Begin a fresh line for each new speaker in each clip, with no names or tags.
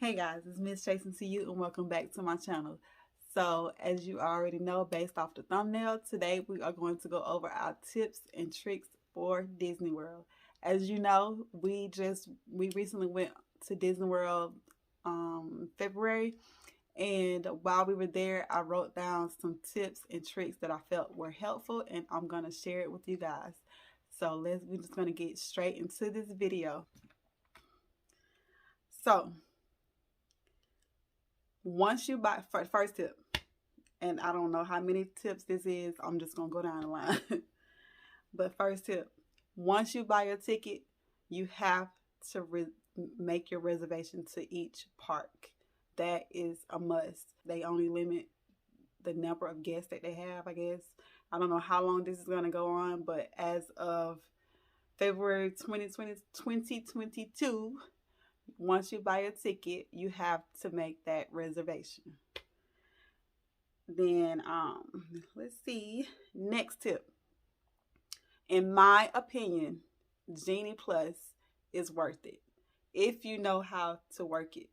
Hey guys, it's mzchasten to you and welcome back to my channel. So as you already know, based off the thumbnail, today we are going to go over our tips and tricks for Disney World. As you know, we recently went to Disney World February, and while we were there, I wrote down some tips and tricks that I felt were helpful, and I'm going to share it with you guys. So we're just going to get straight into this video. So once you buy, first tip, and I don't know how many tips this is, I'm just gonna go down the line. But first tip, once you buy your ticket, you have to make your reservation to each park. That is a must. They only limit the number of guests that they have, I guess. I don't know how long this is gonna go on, but as of February 2022, once you buy a ticket, you have to make that reservation. Then, let's see. Next tip. In my opinion, Genie Plus is worth it if you know how to work it.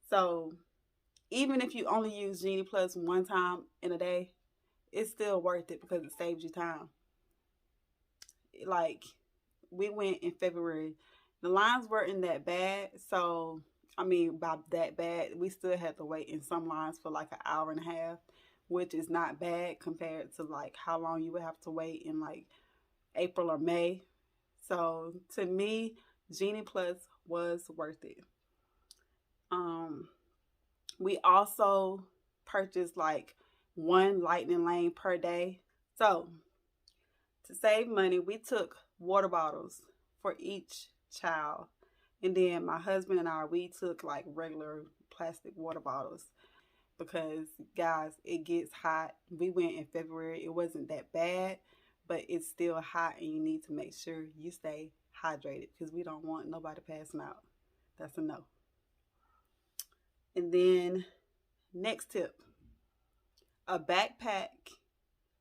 So, even if you only use Genie Plus one time in a day, it's still worth it because it saves you time. Like, we went in February. The lines weren't that bad, so I mean by that bad, we still had to wait in some lines for like an hour and a half, which is not bad compared to like how long you would have to wait in like April or May. So to me, Genie Plus was worth it. We also purchased like one lightning lane per day. So to save money, we took water bottles for each child, and then my husband and I, we took like regular plastic water bottles because guys, it gets hot. We went in February. It wasn't that bad, but it's still hot, and you need to make sure you stay hydrated because we don't want nobody passing out. That's a no. And then next tip, a backpack,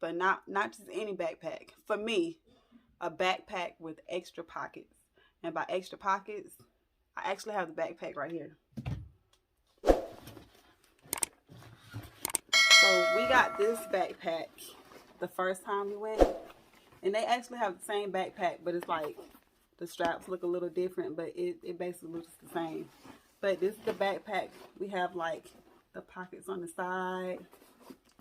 but not just any backpack. For me, a backpack with extra pockets. And by extra pockets, I actually have the backpack right here. So we got this backpack the first time we went. And they actually have the same backpack, but it's like the straps look a little different, but it basically looks the same. But this is the backpack. We have like the pockets on the side.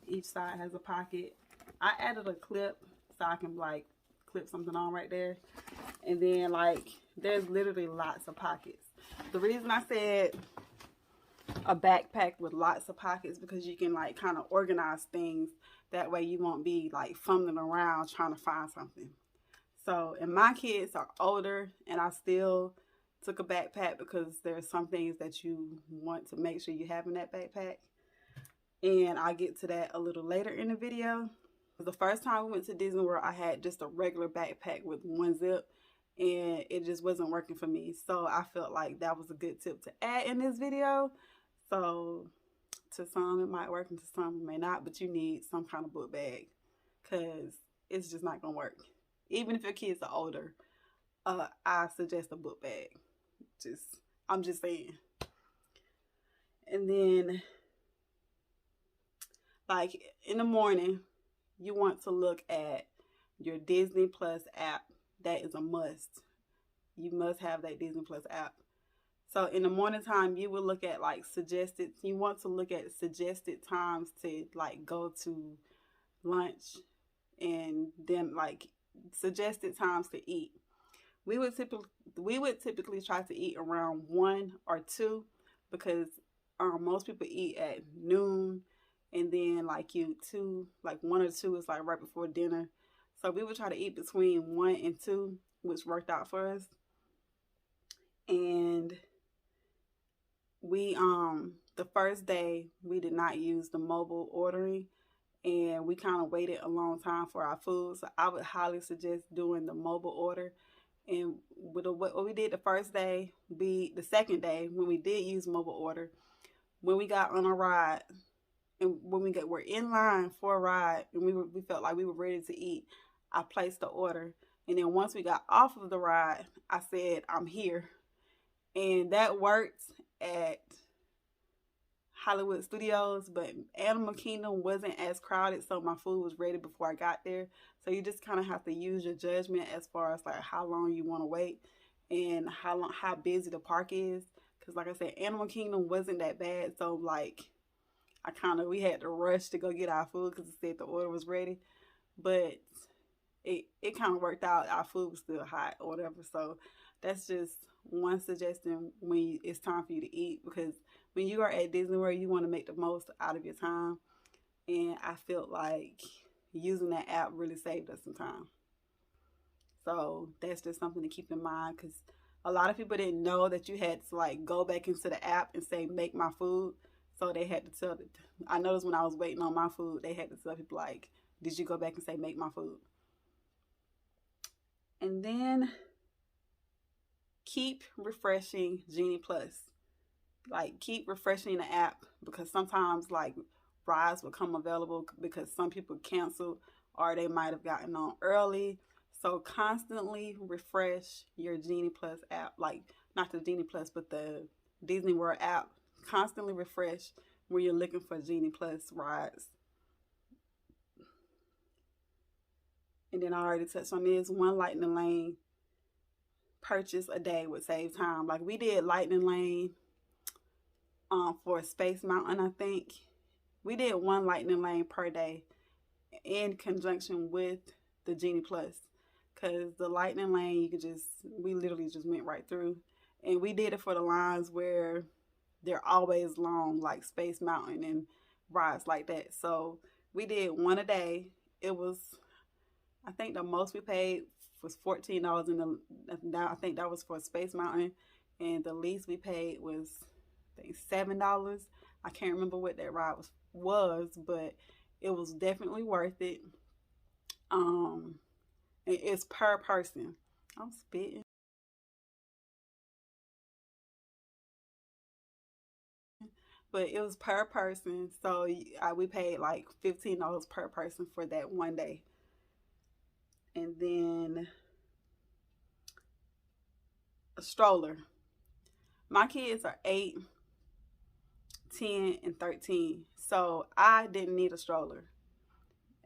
Each side has a pocket. I added a clip so I can like clip something on right there. And then like there's literally lots of pockets. The reason I said a backpack with lots of pockets because you can like kind of organize things. That way you won't be like fumbling around trying to find something. So, and my kids are older, and I still took a backpack because there's some things that you want to make sure you have in that backpack. And I'll get to that a little later in the video. The first time we went to Disney World, I had just a regular backpack with one zip, and it just wasn't working for me. So I felt like that was a good tip to add in this video. So to some it might work and to some it may not, but you need some kind of book bag because it's just not gonna work. Even if your kids are older, I suggest a book bag. I'm just saying. And then like in the morning, you want to look at your Disney Plus app. That is a must. You must have that Disney Plus app. So in the morning time, you will look at like you want to look at suggested times to like go to lunch, and then like suggested times to eat. We would typically try to eat around 1 or 2 because most people eat at noon, and then like 1 or 2 is like right before dinner. So we would try to eat between 1 and 2, which worked out for us. And we the first day we did not use the mobile ordering, and we kind of waited a long time for our food. So I would highly suggest doing the mobile order. And with what we did the first day, the second day when we did use mobile order, when we got on a ride and when we're in line for a ride and we felt like we were ready to eat, I placed the order. And then once we got off of the ride, I said, I'm here. And that worked. at Hollywood Studios, but Animal Kingdom wasn't as crowded, so my food was ready before I got there. So you just kind of have to use your judgment as far as like how long you want to wait and how busy the park is. Because like I said, Animal Kingdom wasn't that bad, so like we had to rush to go get our food because it said the order was ready, but it kind of worked out. Our food was still hot or whatever. So that's just one suggestion when it's time for you to eat, because when you are at Disney World, you want to make the most out of your time. And I felt like using that app really saved us some time. So that's just something to keep in mind, because a lot of people didn't know that you had to like go back into the app and say, make my food. So they had to tell it. I noticed when I was waiting on my food, they had to tell people like, did you go back and say, make my food? And then keep refreshing Genie Plus. Like, keep refreshing the app, because sometimes like rides will come available because some people canceled or they might have gotten on early. So constantly refresh your Genie Plus app. Like, not the Genie Plus, but the Disney World app. Constantly refresh when you're looking for Genie Plus rides. And then I already touched on this. One Lightning Lane purchase a day would save time. Like, we did Lightning Lane for Space Mountain, I think. We did one Lightning Lane per day in conjunction with the Genie Plus. Because the Lightning Lane, we literally just went right through. And we did it for the lines where they're always long, like Space Mountain and rides like that. So we did one a day. It was, I think the most we paid was $14 I think that was for Space Mountain. And the least we paid was, I think, $7. I can't remember what that ride was, but it was definitely worth it. It's per person. I'm spitting. But it was per person, so we paid like $15 per person for that one day. And then a stroller. My kids are 8, 10, and 13, so I didn't need a stroller.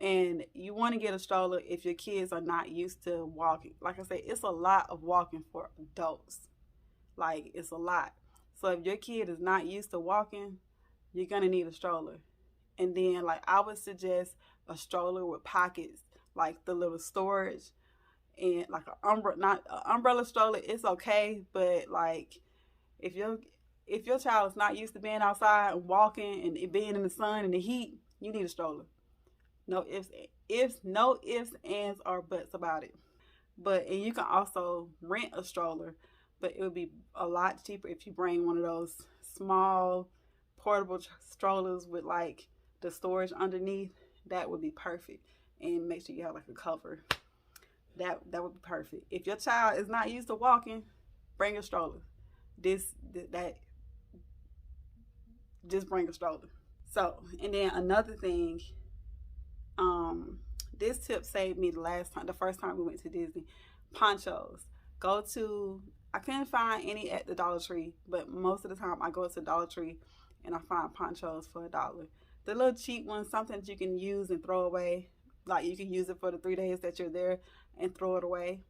And you want to get a stroller if your kids are not used to walking. Like I said, it's a lot of walking for adults. Like, it's a lot. So if your kid is not used to walking, you're going to need a stroller. And then, like, I would suggest a stroller with pockets, like the little storage, and like not an umbrella stroller. It's okay, but like if your child is not used to being outside and walking and being in the sun and the heat, you need a stroller. No ifs, ands, or buts about it. And you can also rent a stroller, but it would be a lot cheaper if you bring one of those small portable strollers with like the storage underneath. That would be perfect. And make sure you have like a cover. That would be perfect. If your child is not used to walking, bring a stroller. Just bring a stroller. So, and then another thing, this tip saved me the first time we went to Disney. Ponchos. I couldn't find any at the Dollar Tree, but most of the time I go to Dollar Tree and I find ponchos for $1. The little cheap ones, something that you can use and throw away. Like, you can use it for the 3 days that you're there and throw it away.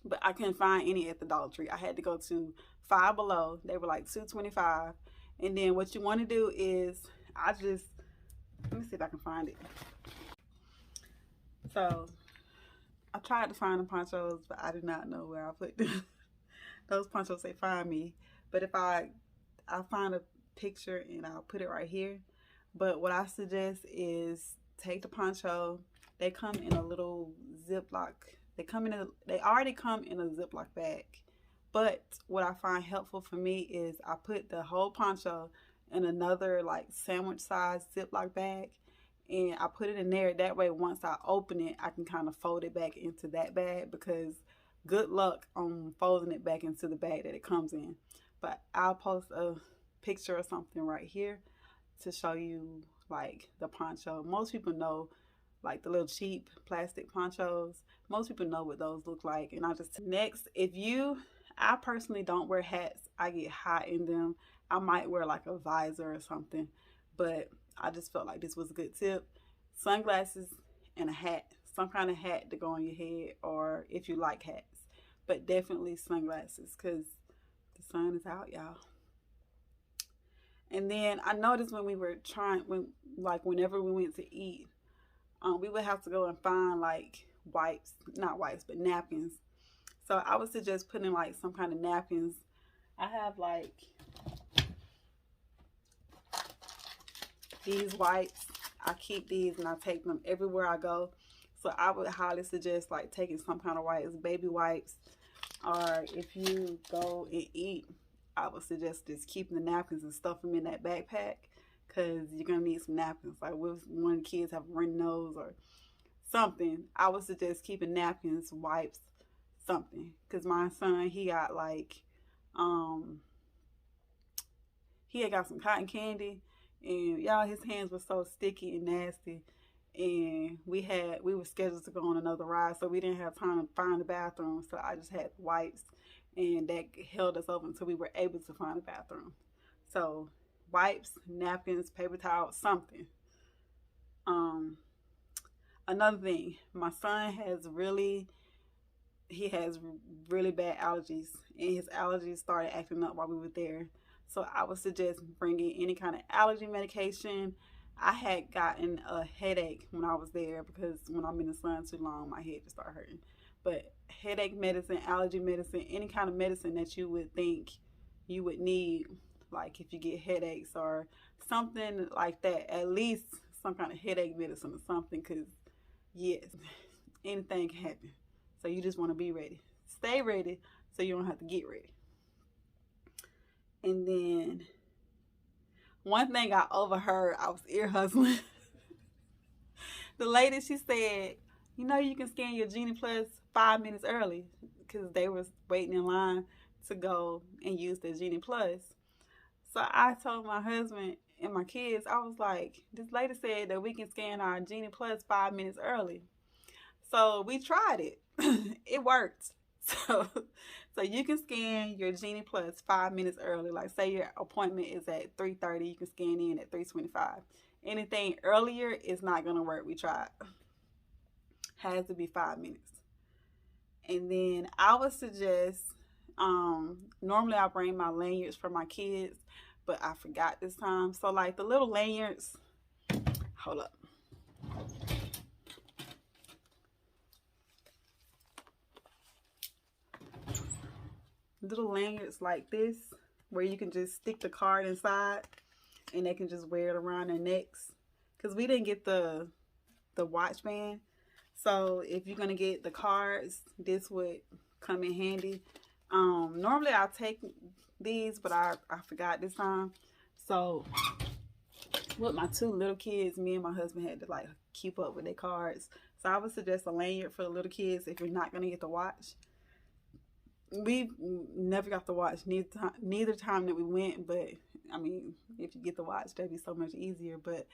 But I couldn't find any at the Dollar Tree. I had to go to Five Below. They were like $2.25. And then what you want to do is, let me see if I can find it. So I tried to find the ponchos, but I did not know where I put them. Those ponchos, they find me. But if I find a picture and I'll put it right here. But what I suggest is take the poncho. They come in a little Ziploc. They already come in a Ziploc bag. But what I find helpful for me is I put the whole poncho in another like sandwich size Ziploc bag, and I put it in there. That way, once I open it, I can kind of fold it back into that bag, because good luck on folding it back into the bag that it comes in. But I'll post a picture or something right here to show you like the poncho. Most people know like the little cheap plastic ponchos. Most people know what those look like. And next, I personally don't wear hats. I get hot in them. I might wear like a visor or something, but I just felt like this was a good tip. Sunglasses and a hat, some kind of hat to go on your head, or if you like hats, but definitely sunglasses because the sun is out, y'all. And then I noticed when we were trying, whenever we went to eat, we would have to go and find like wipes, not wipes, but napkins. So I would suggest putting like some kind of napkins. I have like these wipes. I keep these and I take them everywhere I go. So I would highly suggest like taking some kind of wipes, baby wipes, or if you go and eat, I would suggest just keeping the napkins and stuff them in that backpack because you're gonna need some napkins. Like with one of the kids have a runny nose or something, I would suggest keeping napkins, wipes, something. Because my son, he got like, he had got some cotton candy, and y'all, his hands were so sticky and nasty. And we were scheduled to go on another ride, so we didn't have time to find the bathroom. So I just had wipes, and that held us over until we were able to find a bathroom. So wipes, napkins, paper towels, something. Another thing, my son has really bad allergies, and his allergies started acting up while we were there. So I would suggest bringing any kind of allergy medication. I had gotten a headache when I was there because when I'm in the sun too long, my head just start hurting. But headache medicine, allergy medicine, any kind of medicine that you would think you would need, like if you get headaches or something like that, at least some kind of headache medicine or something, because yes, anything can happen. So you just want to be ready. Stay ready so you don't have to get ready. And then one thing I overheard, I was ear hustling. The lady, she said, you know, you can scan your Genie Plus 5 minutes early because they was waiting in line to go and use the Genie Plus. So I told my husband and my kids, I was like, this lady said that we can scan our Genie Plus 5 minutes early. So we tried it. It worked. So you can scan your Genie Plus 5 minutes early. Like say your appointment is at 3:30, you can scan in at 3:25. Anything earlier is not gonna work. We tried. Has to be 5 minutes. And then I would suggest, normally I bring my lanyards for my kids, but I forgot this time. So like the little lanyards, hold up. Little lanyards like this where you can just stick the card inside and they can just wear it around their necks, because we didn't get the watch band. So if you're gonna get the cards, this would come in handy. Normally I'll take these, but I forgot this time. So with my 2 little kids, me and my husband had to like keep up with their cards. So I would suggest a lanyard for the little kids if you're not gonna get the watch. We never got the watch neither time that we went, but I mean, if you get the watch, that'd be so much easier. But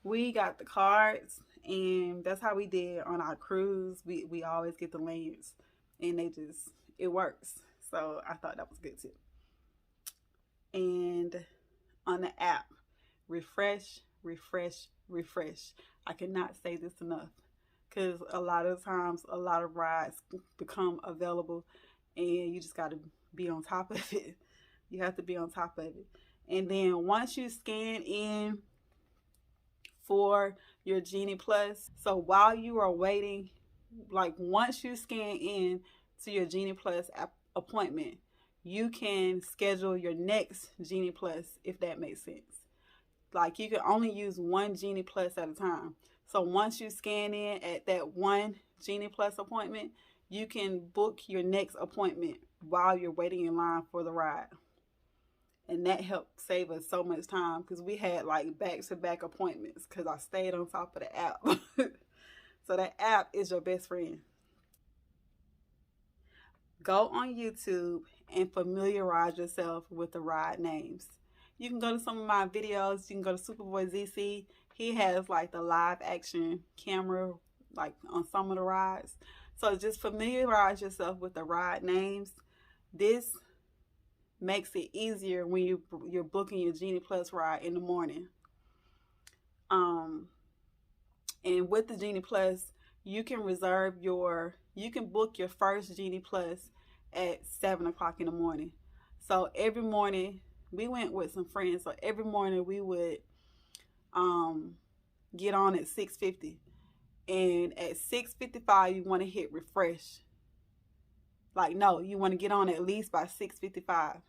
we got the cards, and that's how we did on our cruise. We always get the lanyards, and it works. So I thought that was good too. And on the app, refresh. I cannot say this enough, because a lot of times a lot of rides become available, and you just got to be on top of it. You have to be on top of it. And then once you scan in for your Genie Plus, so while you are waiting, like once you scan in to your Genie Plus appointment, you can schedule your next Genie Plus, if that makes sense. Like you can only use one Genie Plus at a time. So once you scan in at that one Genie Plus appointment, you can book your next appointment while you're waiting in line for the ride. And that helped save us so much time, because we had like back-to-back appointments because I stayed on top of the app. So that app is your best friend. Go on YouTube and familiarize yourself with the ride names. You can go to some of my videos. You can go to Superboy ZC. He has like the live action camera like on some of the rides. So just familiarize yourself with the ride names. This makes it easier when you're booking your Genie Plus ride in the morning. And with the Genie Plus, you can book your first Genie Plus at 7 o'clock in the morning. So every morning, we went with some friends. So every morning we would get on at 6:50, and at 6:55 you want to hit refresh. Like, no, you want to get on at least by 6:55.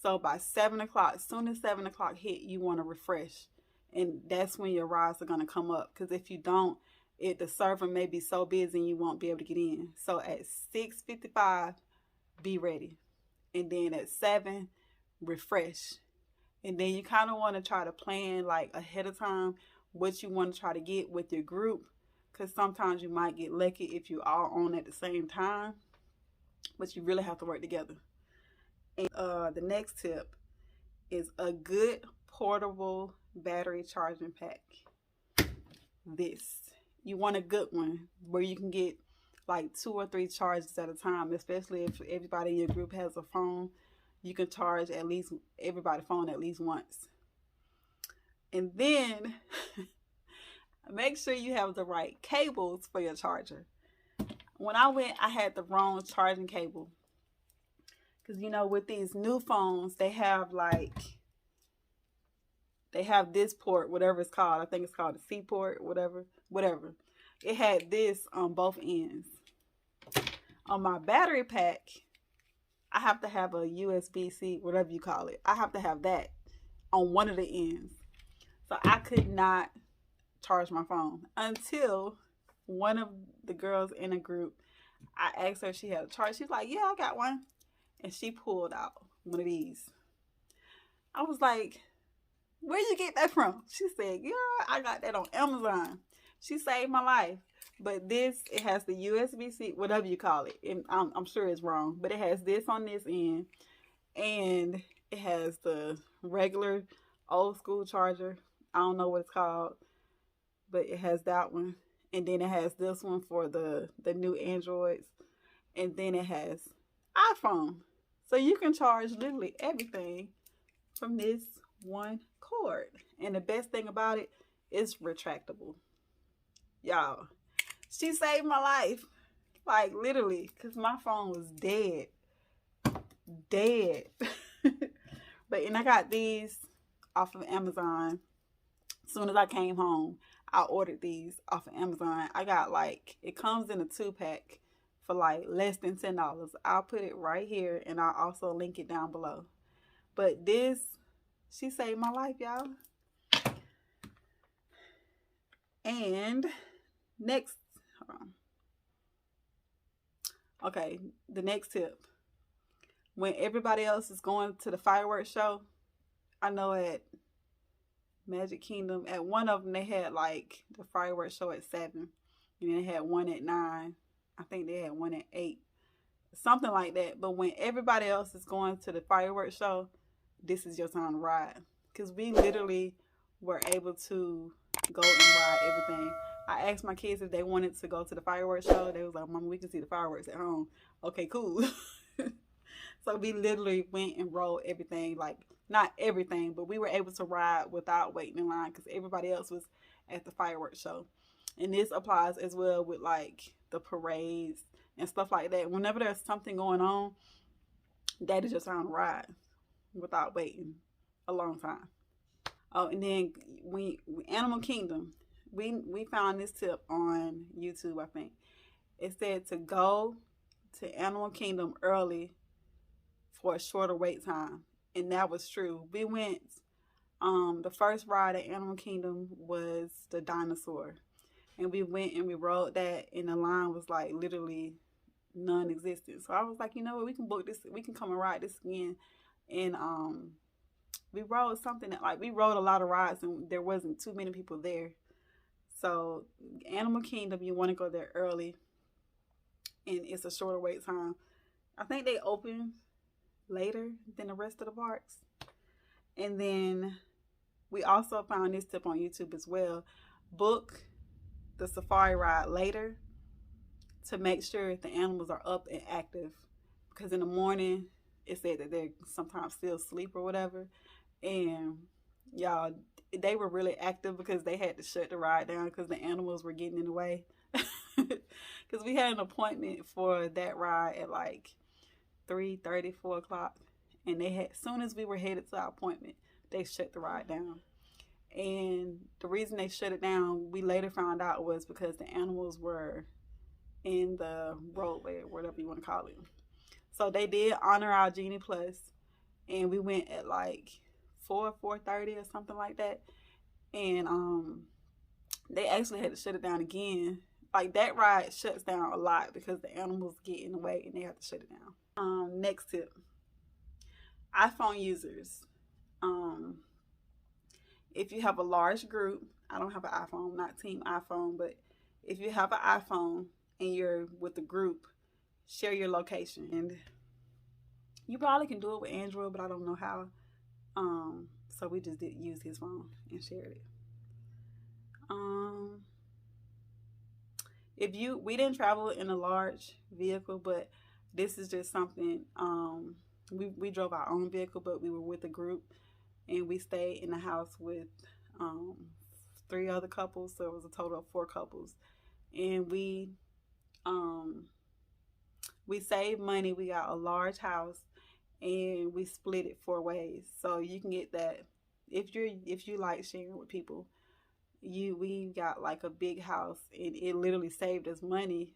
So by 7 o'clock, as soon as 7 o'clock hit, you want to refresh, and that's when your rides are going to come up. Because if you don't, the server may be so busy and you won't be able to get in. So at 6:55, be ready, and then at 7, refresh, and then you kind of want to try to plan like ahead of time what you want to try to get with your group, because sometimes you might get lucky if you all on at the same time, but you really have to work together. And the next tip is a good portable battery charging pack. You want a good one where you can get like 2 or 3 charges at a time, especially if everybody in your group has a phone. You can charge at least everybody's phone at least once. And then make sure you have the right cables for your charger. When I went, I had the wrong charging cable. Because, you know, with these new phones, they have this port, whatever it's called. I think it's called a C port, whatever. It had this on both ends. On my battery pack, I have to have a USB-C, whatever you call it. I have to have that on one of the ends. So I could not charge my phone until one of the girls in a group, I asked her if she had a charge. She's like, yeah, I got one. And she pulled out one of these. I was like, where'd you get that from? She said, yeah, I got that on Amazon. She saved my life. But it has the USB-C, whatever you call it. And I'm sure it's wrong, but it has this on this end. And it has the regular old school charger. I don't know what it's called, but it has that one. And then it has this one for the new Androids. And then it has iPhone. So you can charge literally everything from this one cord. And the best thing about it is retractable. Y'all, she saved my life. Like, literally, because my phone was dead. And I got these off of Amazon. As soon as I came home, I ordered these off of Amazon. I got it comes in a 2-pack for less than $10. I'll put it right here, and I'll also link it down below. But she saved my life, y'all. And next, hold on. Okay, the next tip. When everybody else is going to the fireworks show, I know at Magic Kingdom, at one of them, they had the fireworks show at 7. And then they had one at 9. I think they had one at 8. Something like that. But when everybody else is going to the fireworks show, this is your time to ride. Because we literally were able to go and ride everything. I asked my kids if they wanted to go to the fireworks show. They was like, Mama, we can see the fireworks at home. Okay, cool. So we literally went and rode everything. Not everything, but we were able to ride without waiting in line because everybody else was at the fireworks show. And this applies as well with the parades and stuff like that. Whenever there's something going on, that is your time to ride without waiting a long time. Oh, and then Animal Kingdom, we found this tip on YouTube, I think. It said to go to Animal Kingdom early for a shorter wait time. And that was true. We went, the first ride at Animal Kingdom was the dinosaur. And we went and we rode that, and the line was literally non-existent. So I was like, you know what, we can book this, we can come and ride this again. And we rode something that we rode a lot of rides, and there wasn't too many people there. So Animal Kingdom, you want to go there early, and it's a shorter wait time. I think they open later than the rest of the parks. And then we also found this tip on YouTube as well. Book the safari ride later to make sure the animals are up and active, because in the morning it said that they're sometimes still asleep or whatever. And y'all, they were really active because they had to shut the ride down because the animals were getting in the way. Because we had an appointment for that ride at like 3:30, 4 o'clock. And they had, as soon as we were headed to our appointment, they shut the ride down. And the reason they shut it down, we later found out, was because the animals were in the roadway, or whatever you want to call it. So they did honor our Genie Plus, and we went at like 4:30 or something like that. And they actually had to shut it down again. Like, that ride shuts down a lot because the animals get in the way and they have to shut it down. Next tip, iPhone users. If you have a large group, I don't have an iPhone, not Team iPhone, but if you have an iPhone and you're with a group, share your location. And you probably can do it with Android, but I don't know how. So we just did use his phone and shared it. We didn't travel in a large vehicle, but this is just something, we drove our own vehicle, but we were with a group, and we stayed in the house with 3 other couples, so it was a total of 4 couples. And we saved money. We got a large house, and we split it 4 ways, so you can get that if you like sharing with people. We got like a big house, and it literally saved us money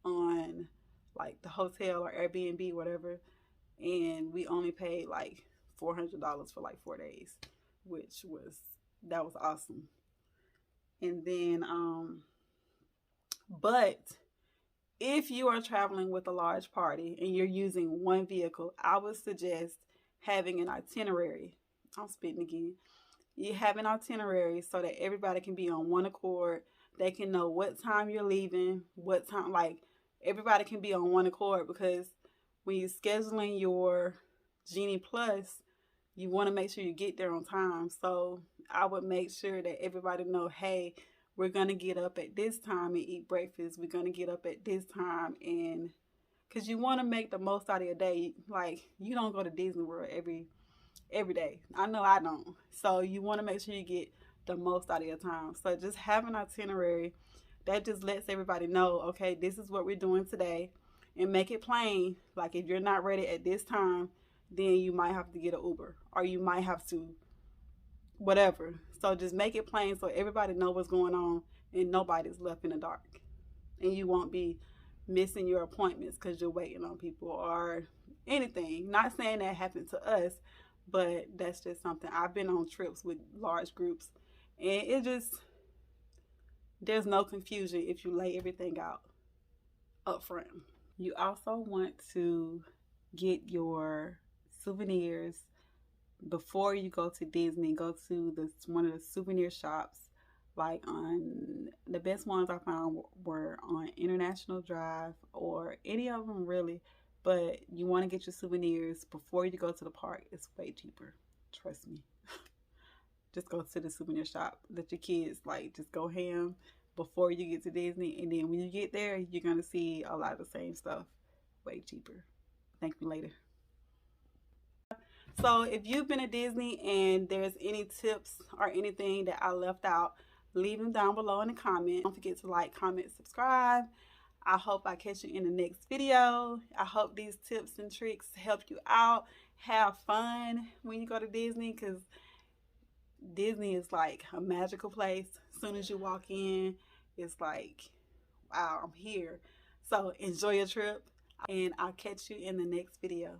on like the hotel or Airbnb, whatever, and we only paid like $400 for like 4 days, that was awesome. And then but if you are traveling with a large party and you're using one vehicle, I would suggest having an itinerary. I'm spitting again. You have an itinerary so that everybody can be on one accord. They can know what time you're leaving, what time, like, everybody can be on one accord, because when you're scheduling your Genie Plus, you want to make sure you get there on time. So I would make sure that everybody know, hey, we're going to get up at this time and eat breakfast. We're going to get up at this time. And because you want to make the most out of your day. Like, you don't go to Disney World every day. I know I don't. So you want to make sure you get the most out of your time. So just have an itinerary that just lets everybody know, okay, this is what we're doing today, and make it plain. Like, if you're not ready at this time, then you might have to get an Uber, or you might have to whatever. So just make it plain so everybody know what's going on and nobody's left in the dark. And you won't be missing your appointments because you're waiting on people or anything. Not saying that happened to us, but that's just something. I've been on trips with large groups, and there's no confusion if you lay everything out up front. You also want to get your souvenirs before you go to Disney. Go to one of the souvenir shops. Like, on the best ones I found were on International Drive, or any of them really. But you want to get your souvenirs before you go to the park. It's way cheaper. Trust me. Just go to the souvenir shop. Let your kids, like, just go ham before you get to Disney. And then when you get there, you're going to see a lot of the same stuff. Way cheaper. Thank me later. So if you've been to Disney and there's any tips or anything that I left out, leave them down below in the comments. Don't forget to like, comment, subscribe. I hope I catch you in the next video. I hope these tips and tricks help you out. Have fun when you go to Disney, because Disney is like a magical place. As soon as you walk in, it's like, wow, I'm here. So enjoy your trip, and I'll catch you in the next video.